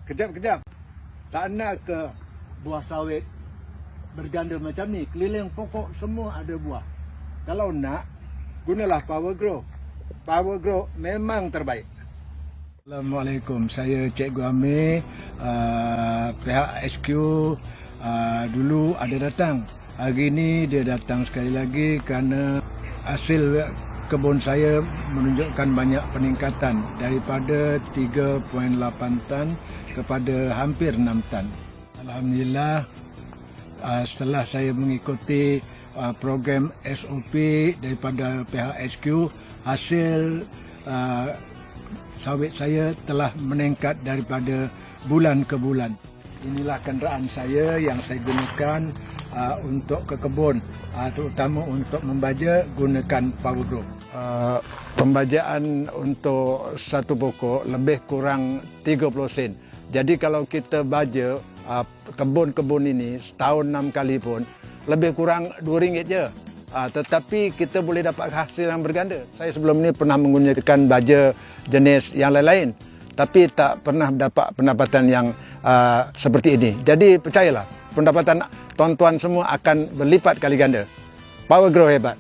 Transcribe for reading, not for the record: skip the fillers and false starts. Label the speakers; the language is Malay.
Speaker 1: Kejap. Tak nak ke buah sawit berganda macam ni? Keliling pokok semua ada buah. Kalau nak, gunalah Power Grow. Power Grow memang terbaik. Assalamualaikum, saya Cikgu Amir. Pihak HQ dulu ada datang. Hari ini dia datang sekali lagi kerana hasil kebun saya menunjukkan banyak peningkatan daripada 3.8 tan kepada hampir 6 tan. Alhamdulillah, setelah saya mengikuti program SOP daripada pihak HQ, hasil sawit saya telah meningkat daripada bulan ke bulan. Inilah kenderaan saya yang saya gunakan untuk ke kebun, terutama untuk membaja, gunakan Power Grow. Pembajaan untuk satu pokok lebih kurang 30 sen. Jadi kalau kita baja kebun-kebun ini setahun 6 kali pun lebih kurang RM2 je. Tetapi kita boleh dapat hasil yang berganda. Saya sebelum ini pernah menggunakan baja jenis yang lain-lain, tapi tak pernah dapat pendapatan yang seperti ini. Jadi percayalah, pendapatan tuan-tuan semua akan berlipat kali ganda. Power Grow hebat.